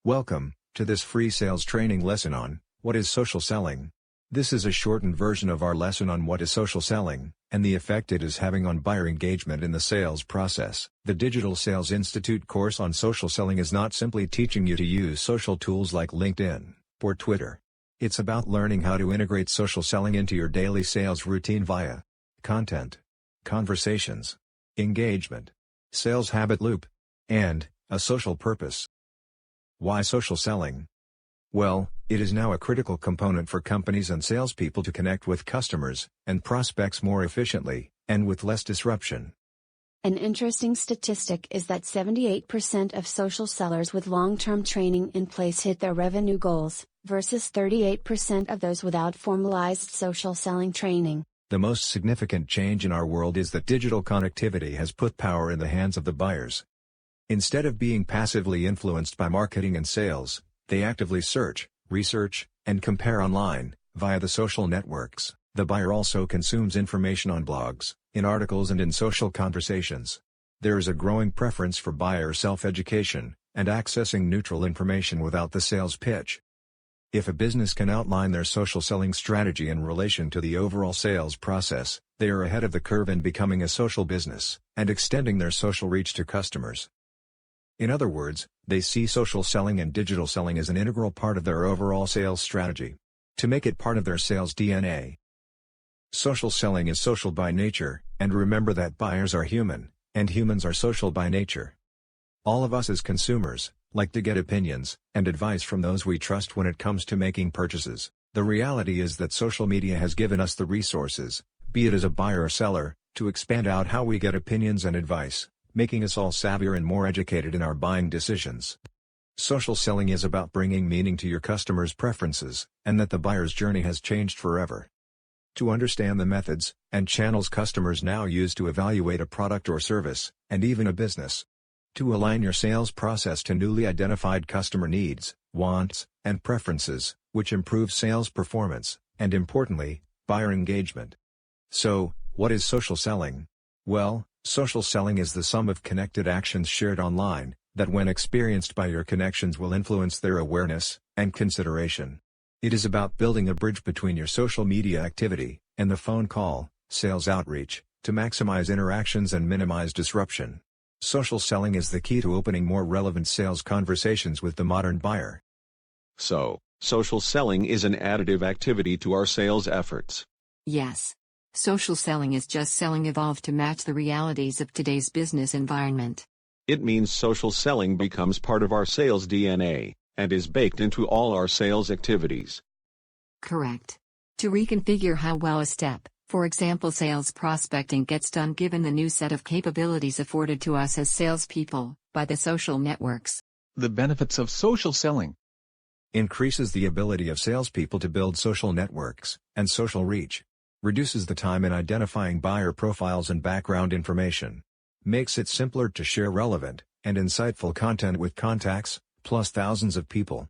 Welcome to this free sales training lesson on what is social selling. This is a shortened version of our lesson on what is social selling and the effect it is having on buyer engagement in the sales process. The Digital Sales Institute course on social selling is not simply teaching you to use social tools like LinkedIn or Twitter. It's about learning how to integrate social selling into your daily sales routine via content, conversations, engagement, sales habit loop, and a social purpose. Why social selling? Well, it is now a critical component for companies and salespeople to connect with customers and prospects more efficiently and with less disruption. An interesting statistic is that 78% of social sellers with long-term training in place hit their revenue goals, versus 38% of those without formalized social selling training. The most significant change in our world is that digital connectivity has put power in the hands of the buyers. Instead of being passively influenced by marketing and sales, they actively search, research, and compare online, via the social networks. The buyer also consumes information on blogs, in articles and in social conversations. There is a growing preference for buyer self-education, and accessing neutral information without the sales pitch. If a business can outline their social selling strategy in relation to the overall sales process, they are ahead of the curve in becoming a social business, and extending their social reach to customers. In other words, they see social selling and digital selling as an integral part of their overall sales strategy. To make it part of their sales DNA. Social selling is social by nature, and remember that buyers are human, and humans are social by nature. All of us as consumers like to get opinions and advice from those we trust when it comes to making purchases. The reality is that social media has given us the resources, be it as a buyer or seller, to expand out how we get opinions and advice, making us all savvier and more educated in our buying decisions. Social selling is about bringing meaning to your customers' preferences, and that the buyer's journey has changed forever. To understand the methods and channels customers now use to evaluate a product or service, and even a business. To align your sales process to newly identified customer needs, wants, and preferences, which improves sales performance, and importantly, buyer engagement. So, what is social selling? Well, social selling is the sum of connected actions shared online, that when experienced by your connections will influence their awareness and consideration. It is about building a bridge between your social media activity and the phone call, sales outreach, to maximize interactions and minimize disruption. Social selling is the key to opening more relevant sales conversations with the modern buyer. So, social selling is an additive activity to our sales efforts. Yes. Social selling is just selling evolved to match the realities of today's business environment. It means social selling becomes part of our sales DNA, and is baked into all our sales activities. Correct. To reconfigure how well a step, for example sales prospecting, gets done given the new set of capabilities afforded to us as salespeople by the social networks. The benefits of social selling. Increases the ability of salespeople to build social networks and social reach. Reduces the time in identifying buyer profiles and background information. Makes it simpler to share relevant and insightful content with contacts, plus thousands of people.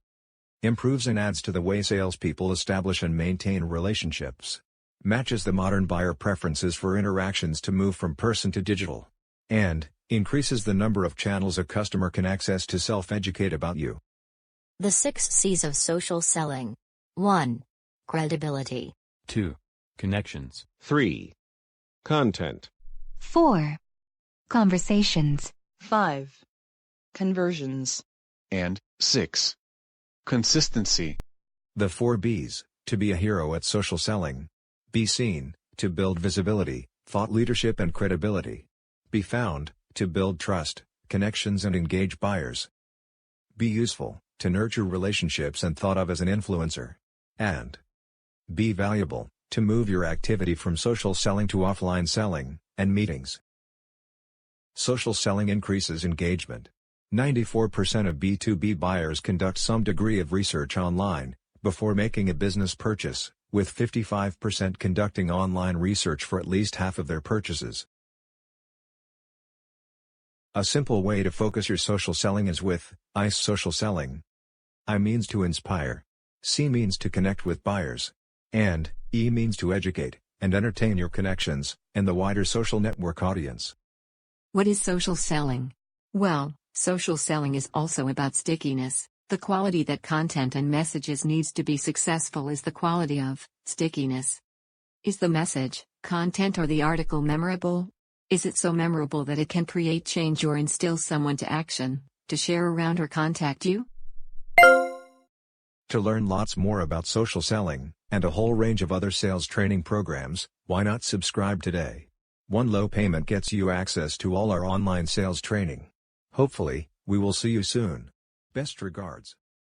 Improves and adds to the way salespeople establish and maintain relationships. Matches the modern buyer preferences for interactions to move from person to digital. And increases the number of channels a customer can access to self-educate about you. The 6 C's of social selling. 1. Credibility. 2. Connections. 3. Content. 4. Conversations. 5. Conversions. And 6. Consistency. The 4 B's, to be a hero at social selling. Be seen, to build visibility, thought leadership and credibility. Be found, to build trust, connections and engage buyers. Be useful, to nurture relationships and thought of as an influencer. And be valuable, to move your activity from social selling to offline selling, and meetings. Social selling increases engagement. 94% of B2B buyers conduct some degree of research online, before making a business purchase, with 55% conducting online research for at least half of their purchases. A simple way to focus your social selling is with ICE social selling. I means to inspire. C means to connect with buyers. And E means to educate and entertain your connections and the wider social network audience. What is social selling? Well, social selling is also about stickiness. The quality that content and messages needs to be successful is the quality of stickiness. Is the message, content, or the article memorable? Is it so memorable that it can create change or instill someone to action, to share around or contact you? To learn lots more about social selling, and a whole range of other sales training programs, why not subscribe today? One low payment gets you access to all our online sales training. Hopefully, we will see you soon. Best regards.